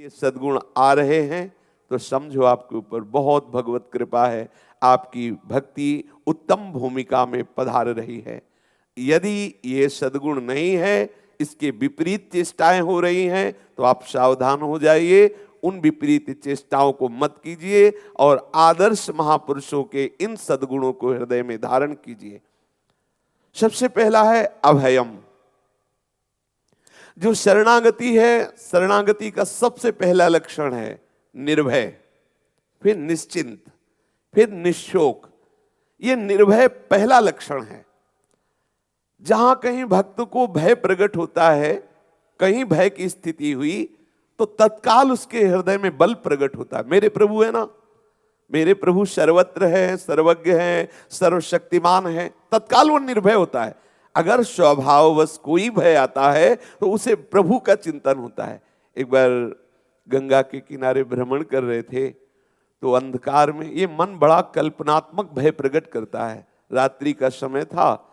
ये सद्गुण आ रहे हैं तो समझो आपके ऊपर बहुत भगवत कृपा है, आपकी भक्ति उत्तम भूमिका में पधार रही है। यदि ये सद्गुण नहीं है, इसके विपरीत चेष्टाएं हो रही हैं, तो आप सावधान हो जाइए, उन विपरीत चेष्टाओं को मत कीजिए और आदर्श महापुरुषों के इन सद्गुणों को हृदय में धारण कीजिए। सबसे पहला है अभयम। जो शरणागति है, शरणागति का सबसे पहला लक्षण है निर्भय, फिर निश्चिंत, फिर निशोक। ये निर्भय पहला लक्षण है। जहां कहीं भक्त को भय प्रकट होता है, कहीं भय की स्थिति हुई, तो तत्काल उसके हृदय में बल प्रकट होता है। मेरे प्रभु है ना, मेरे प्रभु सर्वत्र है, सर्वज्ञ है, सर्वशक्तिमान है, तत्काल वो निर्भय होता है। अगर स्वभाववश कोई भय आता है तो उसे प्रभु का चिंतन होता है। एक बार गंगा के किनारे भ्रमण कर रहे थे तो अंधकार में ये मन बड़ा कल्पनात्मक भय प्रकट करता है। रात्रि का समय था,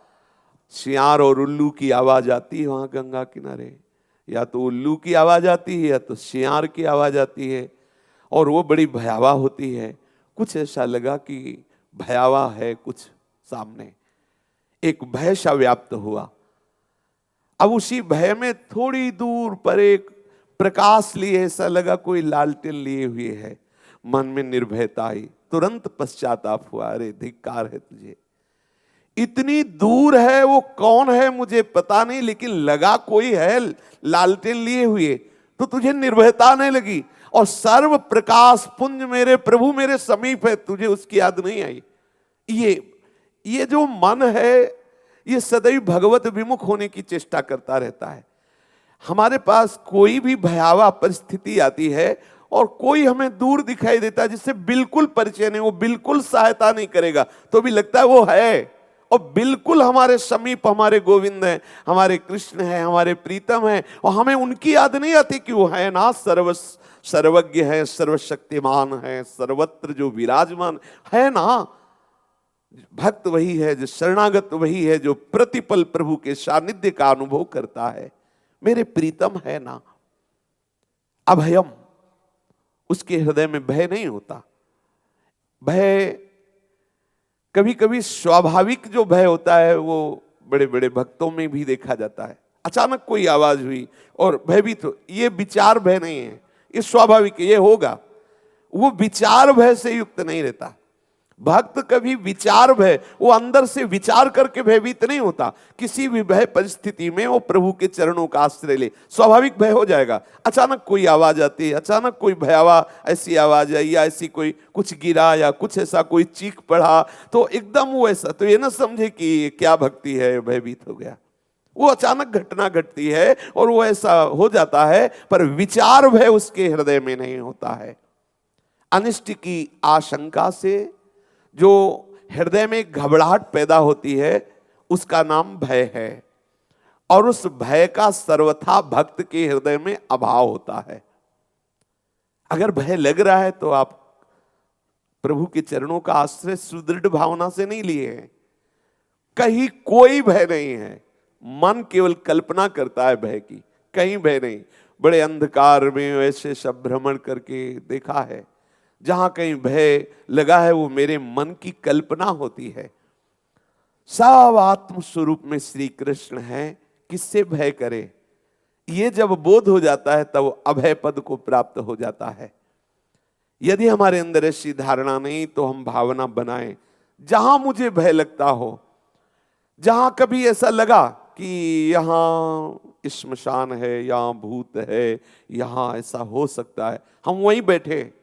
सियार और उल्लू की आवाज आती है वहां गंगा किनारे, या तो उल्लू की आवाज आती है या तो सियार की आवाज आती है, और वो बड़ी भयावह होती है। कुछ ऐसा लगा कि भयावह है कुछ सामने, एक भय सा व्याप्त हुआ। अब उसी भय में थोड़ी दूर पर एक प्रकाश लिए, ऐसा लगा कोई लालटेन लिए हुए है। मन में निर्भयता आई, तुरंत पश्चाताप हुआ, अरे धिक्कार है तुझे, इतनी दूर है, वो कौन है मुझे पता नहीं, लेकिन लगा कोई है लालटेन लिए हुए, तो तुझे निर्भयता नहीं लगी। और सर्व प्रकाश पुंज मेरे प्रभु मेरे समीप है, तुझे उसकी याद नहीं आई। ये जो मन है, ये सदैव भगवत विमुख होने की चेष्टा करता रहता है। हमारे पास कोई भी भयावह परिस्थिति आती है और कोई हमें दूर दिखाई देता है जिससे बिल्कुल परिचय नहीं, वो बिल्कुल सहायता नहीं करेगा, तो भी लगता है वो है, और बिल्कुल हमारे समीप हमारे गोविंद हैं, हमारे कृष्ण हैं, हमारे प्रीतम हैं, और हमें उनकी याद नहीं आती कि वो है ना सर्वज्ञ है, सर्वशक्तिमान है, सर्वत्र जो विराजमान है ना। भक्त वही है, जो शरणागत वही है, जो प्रतिपल प्रभु के सानिध्य का अनुभव करता है। मेरे प्रीतम है ना। अभयम, उसके हृदय में भय नहीं होता। भय कभी कभी स्वाभाविक जो भय होता है वो बड़े बड़े भक्तों में भी देखा जाता है। अचानक कोई आवाज हुई और भयभीत हो, ये विचार भय नहीं है, ये स्वाभाविक है, ये होगा। वो विचार भय से युक्त नहीं रहता। भक्त कभी विचार भय, वो अंदर से विचार करके भयभीत नहीं होता। किसी भी भय परिस्थिति में वो प्रभु के चरणों का आश्रय ले, स्वाभाविक भय हो जाएगा। अचानक कोई आवाज आती है, अचानक कोई भयावह ऐसी आवाज आई, या ऐसी कोई कुछ गिरा, या कुछ ऐसा कोई चीख पड़ा, तो एकदम वो ऐसा, तो ये ना समझे कि क्या भक्ति है, भयभीत हो गया। वो अचानक घटना घटती है और वो ऐसा हो जाता है, पर विचार भय उसके हृदय में नहीं होता है। अनिष्ट की आशंका से जो हृदय में घबराहट पैदा होती है, उसका नाम भय है, और उस भय का सर्वथा भक्त के हृदय में अभाव होता है। अगर भय लग रहा है तो आप प्रभु के चरणों का आश्रय सुदृढ़ भावना से नहीं लिए हैं। कहीं कोई भय नहीं है, मन केवल कल्पना करता है भय की, कहीं भय नहीं। बड़े अंधकार में ऐसे सब भ्रमण करके देखा है, जहां कहीं भय लगा है वो मेरे मन की कल्पना होती है। सब आत्म स्वरूप में श्री कृष्ण है, किससे भय करे। ये जब बोध हो जाता है तब अभय पद को प्राप्त हो जाता है। यदि हमारे अंदर ऐसी धारणा नहीं तो हम भावना बनाएं, जहां मुझे भय लगता हो, जहां कभी ऐसा लगा कि यहां श्मशान है, यहां भूत है, यहां ऐसा हो सकता है, हम वहीं बैठे,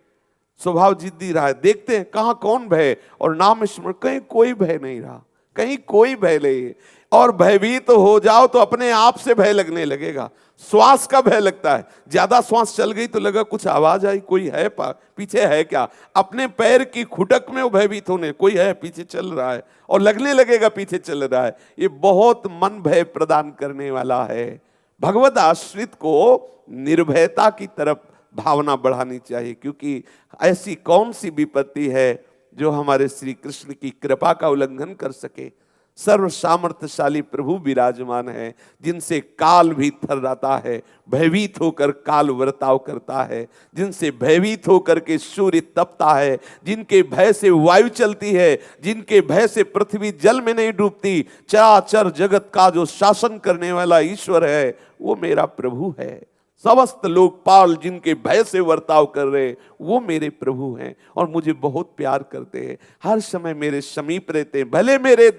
स्वभाव जिद्दी रहा है, देखते हैं कहां कौन भय, और नाम स्मरण, कहीं कोई भय नहीं रहा, कहीं कोई भय नहीं। और भयभीत तो हो जाओ तो अपने आप से भय लगने लगेगा। श्वास का भय लगता है, ज्यादा श्वास चल गई तो लगा कुछ आवाज आई, कोई है पीछे है क्या, अपने पैर की खुटक में वो भयभीत होने, कोई है पीछे चल रहा है, और लगने लगेगा पीछे चल रहा है। ये बहुत मन भय प्रदान करने वाला है। भगवत आश्रित को निर्भयता की तरफ भावना बढ़ानी चाहिए, क्योंकि ऐसी कौन सी विपत्ति है जो हमारे श्री कृष्ण की कृपा का उल्लंघन कर सके। सर्व सामर्थ्यशाली प्रभु विराजमान है, जिनसे काल भी थर्राता है, भयभीत होकर काल वर्ताव करता है, जिनसे भयभीत होकर के सूर्य तपता है, जिनके भय से वायु चलती है, जिनके भय से पृथ्वी जल में नहीं डूबती। चराचर जगत का जो शासन करने वाला ईश्वर है वो मेरा प्रभु है। समस्त लोकपाल जिनके भय से वर्ताव कर रहे वो मेरे प्रभु हैं और मुझे बहुत प्यार करते हैं, हर समय मेरे समीप रहते हैं। भले मेरे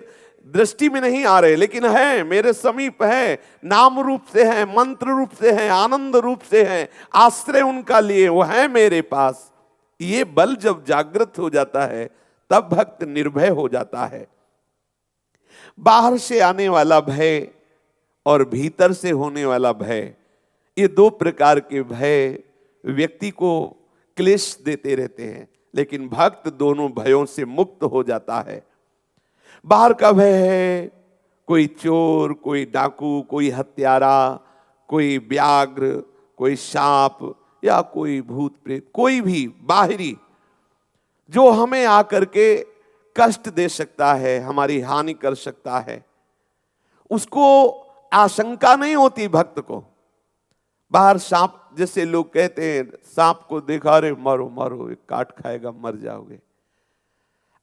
दृष्टि में नहीं आ रहे लेकिन है, मेरे समीप है, नाम रूप से है, मंत्र रूप से है, आनंद रूप से है, आश्रय उनका लिए वो है मेरे पास। ये बल जब जागृत हो जाता है तब भक्त निर्भय हो जाता है। बाहर से आने वाला भय और भीतर से होने वाला भय, ये दो प्रकार के भय व्यक्ति को क्लेश देते रहते हैं, लेकिन भक्त दोनों भयों से मुक्त हो जाता है। बाहर का भय है कोई चोर, कोई डाकू, कोई हत्यारा, कोई व्याघ्र, कोई सांप या कोई भूत प्रेत, कोई भी बाहरी जो हमें आकर के कष्ट दे सकता है, हमारी हानि कर सकता है, उसको आशंका नहीं होती भक्त को। बाहर सांप, जैसे लोग कहते हैं सांप को देखा रे मारो मारो, एक काट खाएगा मर जाओगे।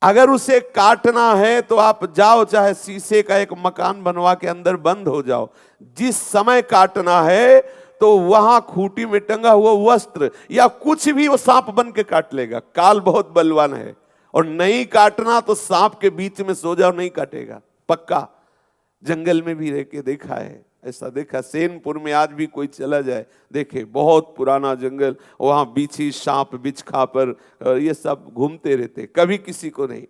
अगर उसे काटना है तो आप जाओ, चाहे शीशे का एक मकान बनवा के अंदर बंद हो जाओ। जिस समय काटना है तो वहां खूंटी में टंगा हुआ वस्त्र या कुछ भी वो सांप बन के काट लेगा। काल बहुत बलवान है। और नहीं काटना तो सांप के बीच में सो जाओ, नहीं काटेगा पक्का। जंगल में भी रह के देखा है, ऐसा देखा। सेनपुर में आज भी कोई चला जाए देखे, बहुत पुराना जंगल, वहां बिच्छी, सांप, बिच्छा पर ये सब घूमते रहते, कभी किसी को नहीं।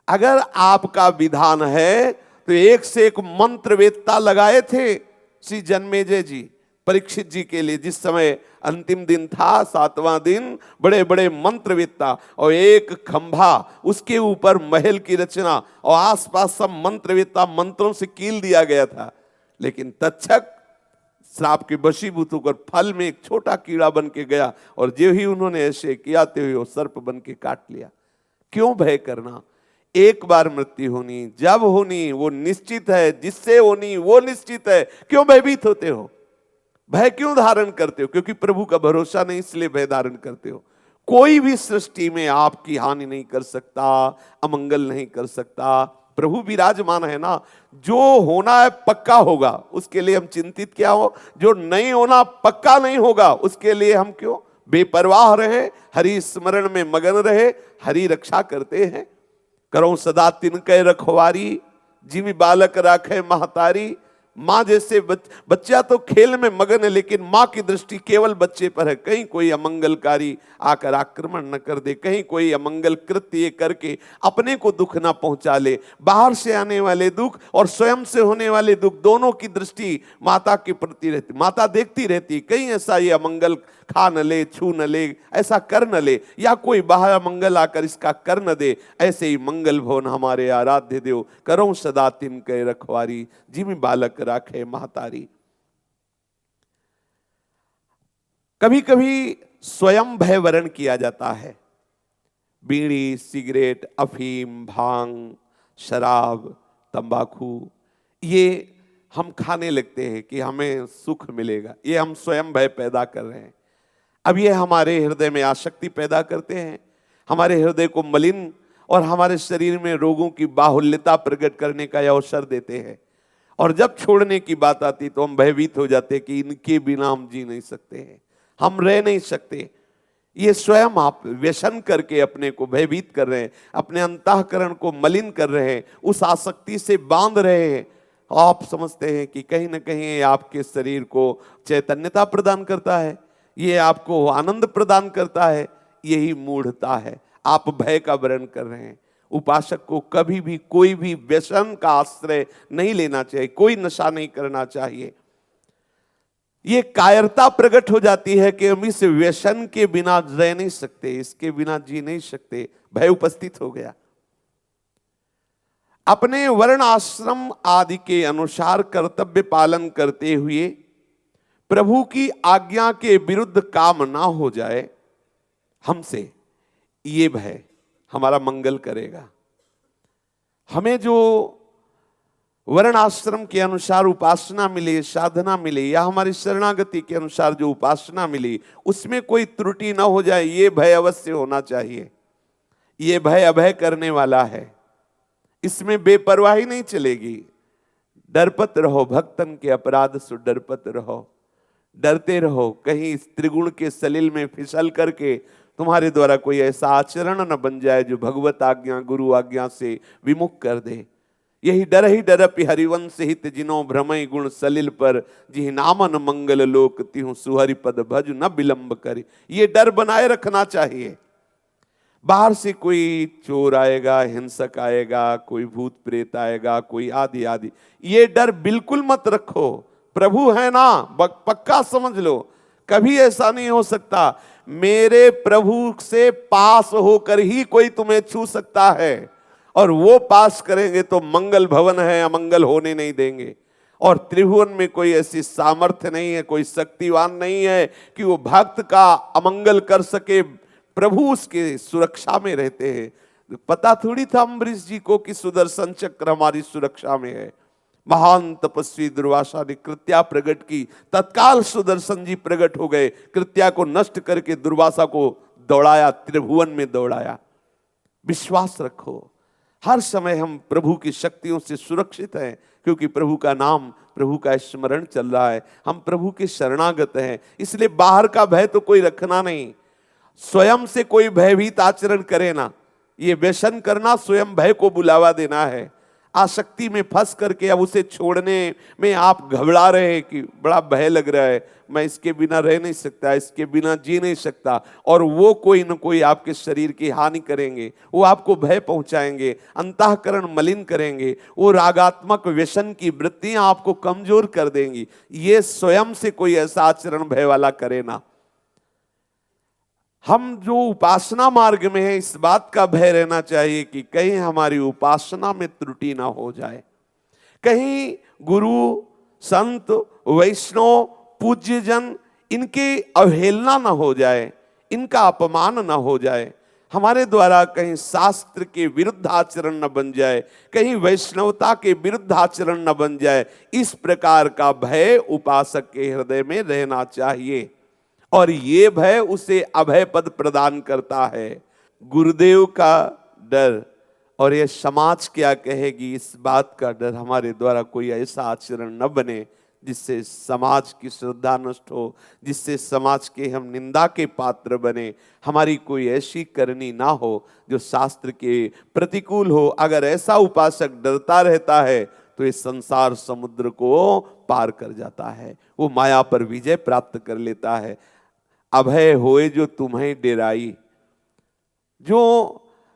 अगर आपका विधान है तो एक से एक मंत्रवेत्ता लगाए थे श्री जन्मेजय जी परीक्षित जी के लिए। जिस समय अंतिम दिन था, 7वां दिन, बड़े बड़े मंत्रवेत्ता और एक खंभा, उसके ऊपर महल की रचना और आसपास सब मंत्रवेत्ता मंत्रों से कील दिया गया था। लेकिन तक्षक श्राप के वशीभूत होकर फल में एक छोटा कीड़ा बन के गया और जो ही उन्होंने ऐसे किया तो वो सर्प बन के काट लिया। क्यों भय करना? एक बार मृत्यु होनी, जब होनी वो निश्चित है, जिससे होनी वो निश्चित है। क्यों भयभीत होते हो? भय क्यों धारण करते हो? क्योंकि प्रभु का भरोसा नहीं, इसलिए भय धारण करते हो। कोई भी सृष्टि में आपकी हानि नहीं कर सकता, अमंगल नहीं कर सकता। प्रभु विराजमान है ना। जो होना है पक्का होगा, उसके लिए हम चिंतित क्या हो? जो नहीं होना पक्का नहीं होगा, उसके लिए हम क्यों बेपरवाह रहे? हरि स्मरण में मगन रहे, हरि रक्षा करते हैं। करो सदा तिनके रखवारी, जिमि बालक राखे महतारी। माँ जैसे बच्चा तो खेल में मगन है, लेकिन माँ की दृष्टि केवल बच्चे पर है। कहीं कोई अमंगलकारी आकर आक्रमण न कर दे, कहीं कोई अमंगल कृत्य करके अपने को दुख ना पहुंचा ले। बाहर से आने वाले दुख और स्वयं से होने वाले दुख, दोनों की दृष्टि माता के प्रति रहती। माता देखती रहती, कहीं ऐसा ये अमंगल खा न ले, छू न ले, ऐसा कर न ले, या कोई बाहर मंगल आकर इसका कर न दे। ऐसे ही मंगल भवन हमारे आराध्य देव, करो सदा तिनके रखवारी, जिमि बालक राखे महतारी। कभी कभी स्वयं भय वरण किया जाता है। बीड़ी, सिगरेट, अफीम, भांग, शराब, तंबाकू, ये हम खाने लगते हैं कि हमें सुख मिलेगा। ये हम स्वयं भय पैदा कर रहे हैं। अब ये हमारे हृदय में आसक्ति पैदा करते हैं, हमारे हृदय को मलिन और हमारे शरीर में रोगों की बाहुल्यता प्रकट करने का अवसर देते हैं। और जब छोड़ने की बात आती तो हम भयभीत हो जाते कि इनके बिना हम जी नहीं सकते हैं, हम रह नहीं सकते। ये स्वयं आप व्यसन करके अपने को भयभीत कर रहे हैं, अपने अंतःकरण को मलिन कर रहे हैं, उस आसक्ति से बांध रहे हैं। आप समझते हैं कि कहीं ना कहीं आपके शरीर को चैतन्यता प्रदान करता है, ये आपको आनंद प्रदान करता है। यही मूढ़ता है, आप भय का वरण कर रहे हैं। उपासक को कभी भी कोई भी व्यसन का आश्रय नहीं लेना चाहिए, कोई नशा नहीं करना चाहिए। ये कायरता प्रकट हो जाती है कि हम इस व्यसन के बिना रह नहीं सकते, इसके बिना जी नहीं सकते। भय उपस्थित हो गया। अपने वर्ण आश्रम आदि के अनुसार कर्तव्य पालन करते हुए प्रभु की आज्ञा के विरुद्ध काम ना हो जाए हमसे, ये भय हमारा मंगल करेगा। हमें जो वर्ण आश्रम के अनुसार उपासना मिले, साधना मिले, या हमारी शरणागति के अनुसार जो उपासना मिली उसमें कोई त्रुटि ना हो जाए, ये भय अवश्य होना चाहिए। ये भय अभय करने वाला है, इसमें बेपरवाही नहीं चलेगी। डरपत रहो भक्तन के अपराध सु डरपत रहो, डरते रहो कहीं इस त्रिगुण के सलिल में फिसल करके तुम्हारे द्वारा कोई ऐसा आचरण न बन जाए जो भगवत आज्ञा गुरु आज्ञा से विमुख कर दे। यही डर ही डरपि हरिवंश हित जिनो भ्रमय गुण सलिल पर, जिहि नामन मंगल लोक तिहु सुहरि पद भज न विलंब करे। ये डर बनाए रखना चाहिए। बाहर से कोई चोर आएगा, हिंसक आएगा, कोई भूत प्रेत आएगा, कोई आदि आदि, ये डर बिल्कुल मत रखो। प्रभु है ना, पक्का समझ लो, कभी ऐसा नहीं हो सकता। मेरे प्रभु से पास होकर ही कोई तुम्हें छू सकता है, और वो पास करेंगे तो मंगल भवन है, अमंगल होने नहीं देंगे। और त्रिभुवन में कोई ऐसी सामर्थ्य नहीं है, कोई शक्तिवान नहीं है कि वो भक्त का अमंगल कर सके। प्रभु उसके सुरक्षा में रहते हैं। पता थोड़ी था अम्बरीश जी को कि सुदर्शन चक्र हमारी सुरक्षा में है। महान तपस्वी दुर्वासा ने कृत्या प्रकट की, तत्काल सुदर्शन जी प्रकट हो गए, कृत्या को नष्ट करके दुर्वासा को दौड़ाया, त्रिभुवन में दौड़ाया। विश्वास रखो, हर समय हम प्रभु की शक्तियों से सुरक्षित हैं, क्योंकि प्रभु का नाम, प्रभु का स्मरण चल रहा है, हम प्रभु के शरणागत हैं। इसलिए बाहर का भय तो कोई रखना नहीं, स्वयं से कोई भयभीत आचरण करे ना। ये व्यसन करना स्वयं भय को बुलावा देना है। आसक्ति में फंस करके अब उसे छोड़ने में आप घबरा रहे हैं कि बड़ा भय लग रहा है, मैं इसके बिना रह नहीं सकता, इसके बिना जी नहीं सकता, और वो कोई न कोई आपके शरीर की हानि करेंगे, वो आपको भय पहुंचाएंगे, अंतःकरण मलिन करेंगे, वो रागात्मक व्यसन की वृत्तियां आपको कमजोर कर देंगी। ये स्वयं से कोई ऐसा आचरण भय वाला करे ना। हम जो उपासना मार्ग में है, इस बात का भय रहना चाहिए कि कहीं हमारी उपासना में त्रुटि ना हो जाए, कहीं गुरु संत वैष्णव पूज्यजन इनकी अवहेलना ना हो जाए, इनका अपमान ना हो जाए, हमारे द्वारा कहीं शास्त्र के विरुद्ध आचरण न बन जाए, कहीं वैष्णवता के विरुद्ध आचरण न बन जाए। इस प्रकार का भय उपासक के हृदय में रहना चाहिए, और ये भय उसे अभय पद प्रदान करता है। गुरुदेव का डर और ये समाज क्या कहेगी, इस बात का डर, हमारे द्वारा कोई ऐसा आचरण न बने जिससे समाज की श्रद्धा नष्ट हो, जिससे समाज के हम निंदा के पात्र बने। हमारी कोई ऐसी करनी ना हो जो शास्त्र के प्रतिकूल हो। अगर ऐसा उपासक डरता रहता है तो इस संसार समुद्र को पार कर जाता है, वो माया पर विजय प्राप्त कर लेता है। अभय होए जो तुम्हें डेराई, जो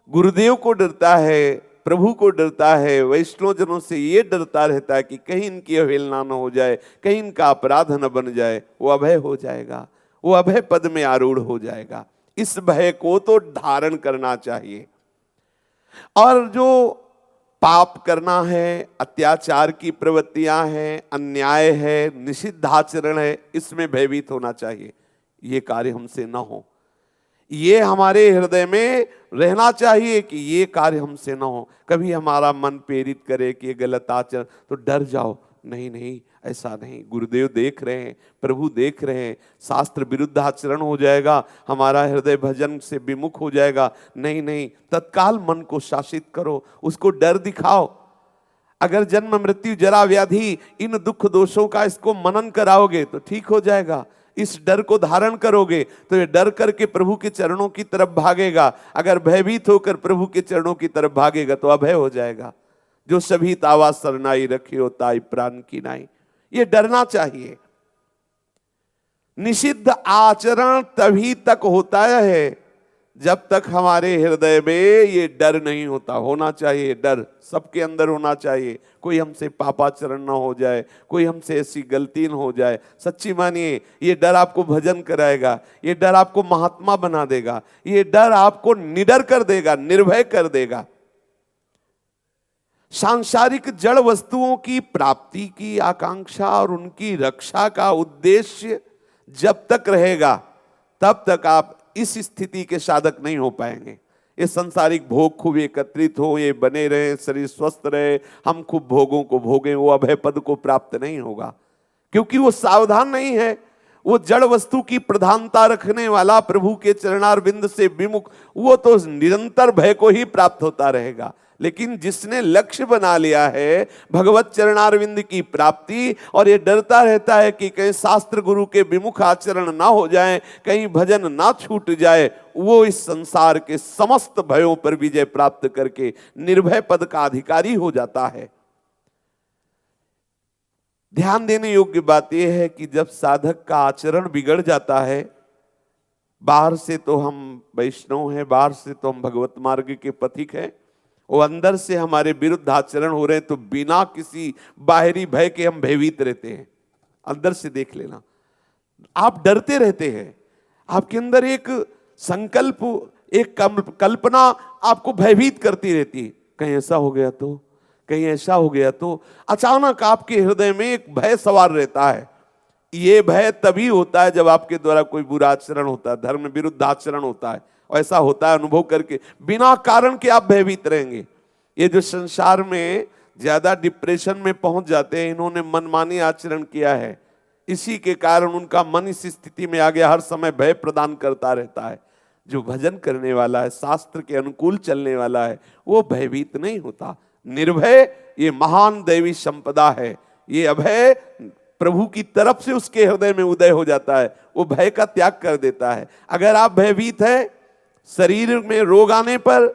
गुरुदेव को डरता है, प्रभु को डरता है, वैष्णव जनों से ये डरता रहता है कि कहीं इनकी अवहेलना न हो जाए, कहीं इनका अपराध न बन जाए, वो अभय हो जाएगा, वो अभय पद में आरूढ़ हो जाएगा। इस भय को तो धारण करना चाहिए। और जो पाप करना है, अत्याचार की प्रवृत्तियां हैं, अन्याय है, निषिद्ध आचरण है, इसमें भयभीत होना चाहिए। ये कार्य हमसे ना हो, ये हमारे हृदय में रहना चाहिए कि ये कार्य हमसे ना हो। कभी हमारा मन प्रेरित करे कि ये गलत आचरण, तो डर जाओ, नहीं नहीं ऐसा नहीं, गुरुदेव देख रहे हैं, प्रभु देख रहे हैं, शास्त्र विरुद्ध आचरण हो जाएगा, हमारा हृदय भजन से विमुख हो जाएगा। नहीं नहीं, तत्काल मन को शासित करो, उसको डर दिखाओ। अगर जन्म मृत्यु जरा व्याधि इन दुख दोषों का इसको मनन कराओगे तो ठीक हो जाएगा। इस डर को धारण करोगे तो ये डर करके प्रभु के चरणों की तरफ भागेगा। अगर भयभीत होकर प्रभु के चरणों की तरफ भागेगा तो अभय हो जाएगा। जो सभी तावा सरनाई रखे हो ताई प्राण की नाई, ये डरना चाहिए। निषिद्ध आचरण तभी तक होता है जब तक हमारे हृदय में ये डर नहीं होता। होना चाहिए डर, सबके अंदर होना चाहिए। कोई हमसे पापाचरण ना हो जाए, कोई हमसे ऐसी गलती न हो जाए। सच्ची मानिए, ये डर आपको भजन कराएगा, ये डर आपको महात्मा बना देगा, ये डर आपको निडर कर देगा, निर्भय कर देगा। सांसारिक जड़ वस्तुओं की प्राप्ति की आकांक्षा और उनकी रक्षा का उद्देश्य जब तक रहेगा तब तक आप इस स्थिति के साधक नहीं हो पाएंगे। ये संसारिक भोग खूब एकत्रित हो, ये बने रहे, शरीर स्वस्थ रहे, हम खूब भोगों को भोगें, वो अभय पद को प्राप्त नहीं होगा, क्योंकि वो सावधान नहीं है। वो जड़ वस्तु की प्रधानता रखने वाला, प्रभु के चरणारविंद से विमुख, वो तो निरंतर भय को ही प्राप्त होता रहेगा। लेकिन जिसने लक्ष्य बना लिया है भगवत चरणारविंद की प्राप्ति, और ये डरता रहता है कि कहीं शास्त्र गुरु के विमुख आचरण ना हो जाए, कहीं भजन ना छूट जाए, वो इस संसार के समस्त भयों पर विजय प्राप्त करके निर्भय पद का अधिकारी हो जाता है। ध्यान देने योग्य बात यह है कि जब साधक का आचरण बिगड़ जाता है, बाहर से तो हम वैष्णव हैं, बाहर से तो हम भगवत मार्ग के पथिक हैं, वो अंदर से हमारे विरुद्ध आचरण हो रहे हैं, तो बिना किसी बाहरी भय के हम भयभीत रहते हैं। अंदर से देख लेना, आप डरते रहते हैं, आपके अंदर एक संकल्प, एक कल्पना आपको भयभीत करती रहती है। कहीं ऐसा हो गया तो, कहीं ऐसा हो गया तो, अचानक आपके हृदय में एक भय सवार रहता है। ये भय तभी होता है जब आपके द्वारा कोई बुरा आचरण होता है, धर्म विरुद्ध आचरण होता है, और ऐसा होता है अनुभव करके, बिना कारण के आप भयभीत रहेंगे। ये जो संसार में ज्यादा डिप्रेशन में पहुंच जाते हैं, इन्होंने मनमानी आचरण किया है, इसी के कारण उनका मन इस स्थिति में आ गया, हर समय भय प्रदान करता रहता है। जो भजन करने वाला है, शास्त्र के अनुकूल चलने वाला है, वो भयभीत नहीं होता। निर्भय ये महान दैवी संपदा है। ये अभय प्रभु की तरफ से उसके हृदय में उदय हो जाता है, वो भय का त्याग कर देता है। अगर आप भयभीत है, शरीर में रोग आने पर,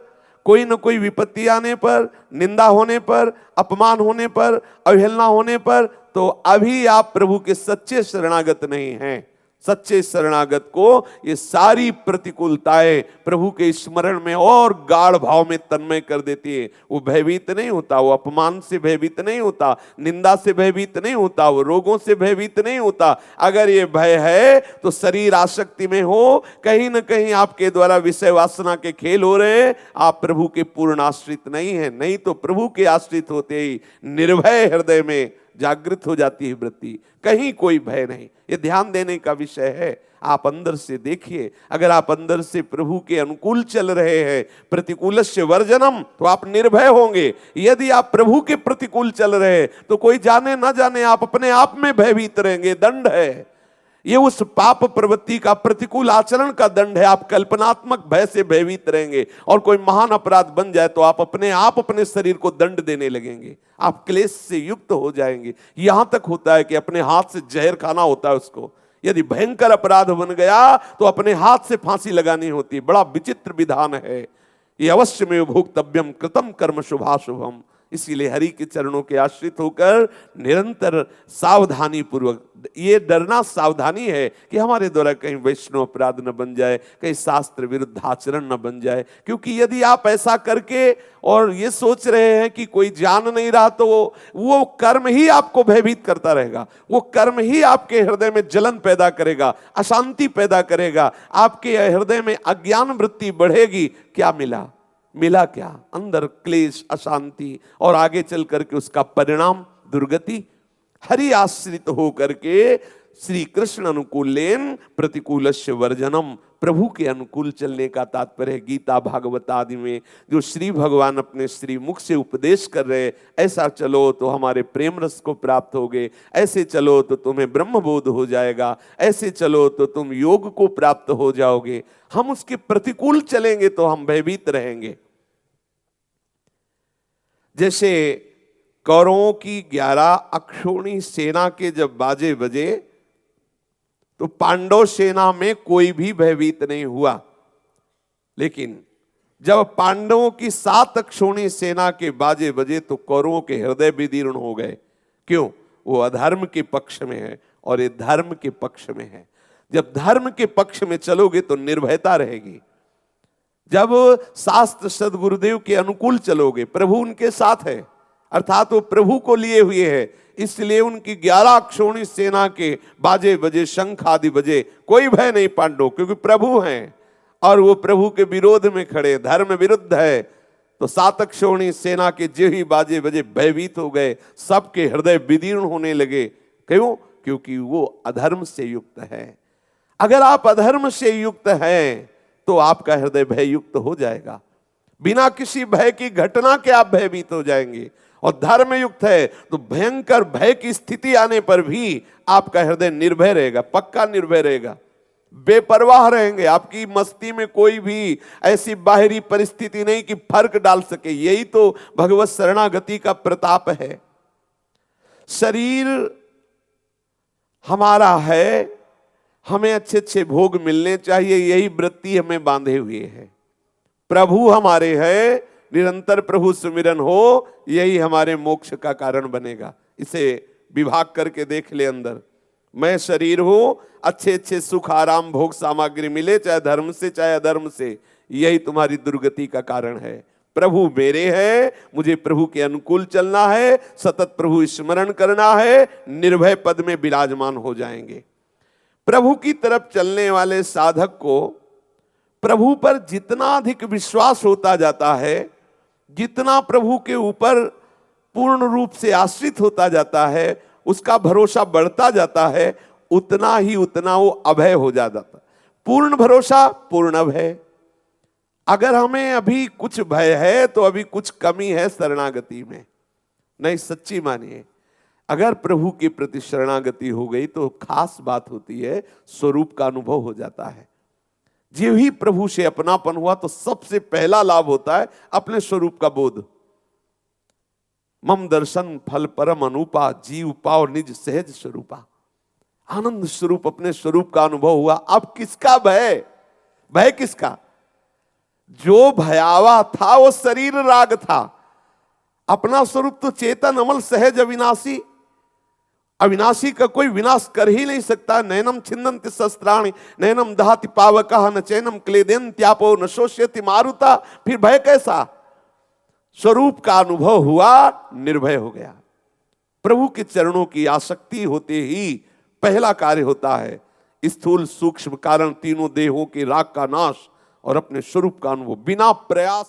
कोई न कोई विपत्ति आने पर, निंदा होने पर, अपमान होने पर, अवहेलना होने पर, तो अभी आप प्रभु के सच्चे शरणागत नहीं हैं। सच्चे शरणागत को ये सारी प्रतिकूलताएं प्रभु के स्मरण में और गाढ़ भाव में तन्मय कर देती है। वो भयभीत नहीं होता, वो अपमान से भयभीत नहीं होता, निंदा से भयभीत नहीं होता, वो रोगों से भयभीत नहीं होता। अगर ये भय है तो शरीर आसक्ति में हो, कहीं ना कहीं आपके द्वारा विषय वासना के खेल हो रहे हैं, आप प्रभु के पूर्ण आश्रित नहीं है। नहीं तो प्रभु के आश्रित होते ही निर्भय हृदय में जागृत हो जाती है वृत्ति, कहीं कोई भय नहीं। ये ध्यान देने का विषय है। आप अंदर से देखिए, अगर आप अंदर से प्रभु के अनुकूल चल रहे हैं, प्रतिकूलस्य वर्जनम, तो आप निर्भय होंगे। यदि आप प्रभु के प्रतिकूल चल रहे हैं तो कोई जाने ना जाने आप अपने आप में भयभीत रहेंगे, दंड है। ये उस पाप प्रवृत्ति का, प्रतिकूल आचरण का दंड है। आप कल्पनात्मक भय से भयभीत रहेंगे, और कोई महान अपराध बन जाए तो आप अपने शरीर को दंड देने लगेंगे, आप क्लेश से युक्त हो जाएंगे। यहां तक होता है कि अपने हाथ से जहर खाना होता है उसको। यदि भयंकर अपराध बन गया तो अपने हाथ से फांसी लगानी होती है। बड़ा विचित्र विधान है ये। अवश्य में भोक्तव्यम कृतम कर्म शुभाशुभम। इसीलिए हरि के चरणों के आश्रित होकर निरंतर सावधानी पूर्वक, ये डरना सावधानी है कि हमारे द्वारा कहीं वैष्णव अपराध न बन जाए, कहीं शास्त्र विरुद्ध आचरण न बन जाए। क्योंकि यदि आप ऐसा करके और ये सोच रहे हैं कि कोई जान नहीं रहा, तो वो कर्म ही आपको भयभीत करता रहेगा। वो कर्म ही आपके हृदय में जलन पैदा करेगा, अशांति पैदा करेगा, आपके हृदय में अज्ञान वृत्ति बढ़ेगी। क्या मिला क्या? अंदर क्लेश, अशांति, और आगे चल करके उसका परिणाम दुर्गति। हरि आश्रित हो करके श्री कृष्ण अनुकूलेन प्रतिकूलस्य वर्जनम, प्रभु के अनुकूल चलने का तात्पर्य है गीता भागवत आदि में जो श्री भगवान अपने श्री मुख से उपदेश कर रहे, ऐसा चलो तो हमारे प्रेम रस को प्राप्त होगे, ऐसे चलो तो तुम्हें ब्रह्म बोध हो जाएगा, ऐसे चलो तो तुम योग को प्राप्त हो जाओगे। हम उसके प्रतिकूल चलेंगे तो हम भयभीत रहेंगे। जैसे कौरवों की 11 अक्षौणी सेना के जब बाजे बजे तो पांडव सेना में कोई भी भयभीत नहीं हुआ, लेकिन जब पांडवों की 7 अक्षौणी सेना के बाजे बजे तो कौरवों के हृदय विदीर्ण हो गए। क्यों? वो अधर्म के पक्ष में है और ये धर्म के पक्ष में है। जब धर्म के पक्ष में चलोगे तो निर्भयता रहेगी। जब शास्त्र सदगुरुदेव के अनुकूल चलोगे, प्रभु उनके साथ है, अर्थात वो प्रभु को लिए हुए है, इसलिए उनकी 11 अक्षौणी सेना के बाजे बजे, शंख आदि बजे, कोई भय नहीं पांडव, क्योंकि प्रभु हैं और वो प्रभु के विरोध में खड़े, धर्म विरुद्ध है। तो 7 अक्षौणी सेना के जो ही बाजे बजे भयभीत हो गए, सबके हृदय विदीर्ण होने लगे। क्यों? क्योंकि वो अधर्म से युक्त है। अगर आप अधर्म से युक्त हैं तो आपका हृदय भय युक्त हो जाएगा। बिना किसी भय की घटना के आप भयभीत हो जाएंगे। और धर्म युक्त है तो भयंकर भय की स्थिति आने पर भी आपका हृदय निर्भय रहेगा, पक्का निर्भय रहेगा, बेपरवाह रहेंगे। आपकी मस्ती में कोई भी ऐसी बाहरी परिस्थिति नहीं कि फर्क डाल सके। यही तो भगवत शरणागति का प्रताप है। शरीर हमारा है, हमें अच्छे अच्छे भोग मिलने चाहिए, यही वृत्ति हमें बांधे हुए है। प्रभु हमारे हैं, निरंतर प्रभु सुमिरन हो, यही हमारे मोक्ष का कारण बनेगा। इसे विभाग करके देख ले अंदर। मैं शरीर हूं, अच्छे अच्छे सुख आराम भोग सामग्री मिले, चाहे धर्म से चाहे अधर्म से, यही तुम्हारी दुर्गति का कारण है। प्रभु मेरे हैं, मुझे प्रभु के अनुकूल चलना है, सतत प्रभु स्मरण करना है, निर्भय पद में विराजमान हो जाएंगे। प्रभु की तरफ चलने वाले साधक को प्रभु पर जितना अधिक विश्वास होता जाता है, जितना प्रभु के ऊपर पूर्ण रूप से आश्रित होता जाता है, उसका भरोसा बढ़ता जाता है, उतना वो अभय हो जाता है। पूर्ण भरोसा, पूर्ण भय। अगर हमें अभी कुछ भय है तो अभी कुछ कमी है शरणागति में। नहीं, सच्ची मानिए, अगर प्रभु के प्रति शरणागति हो गई तो खास बात होती है, स्वरूप का अनुभव हो जाता है। जो ही प्रभु से अपनापन हुआ तो सबसे पहला लाभ होता है अपने स्वरूप का बोध। मम दर्शन फल परम अनुपा, जीव पाओ निज सहज स्वरूपा। आनंद स्वरूप अपने स्वरूप का अनुभव हुआ। अब किसका भय? भय किसका? जो भयावा था वो शरीर राग था। अपना स्वरूप तो चेतन अमल सहज अविनाशी, अविनाशी का कोई विनाश कर ही नहीं सकता। नैनम छिन्नन्ति शस्त्राणि नैनम दहाति पावकः न चैनम क्लेदन्त्यापो न शोष्यति मारुता। फिर भय कैसा? स्वरूप का अनुभव हुआ, निर्भय हो गया। प्रभु के चरणों की आसक्ति होते ही पहला कार्य होता है स्थूल सूक्ष्म कारण तीनों देहों के राग का नाश और अपने स्वरूप का अनुभव बिना प्रयास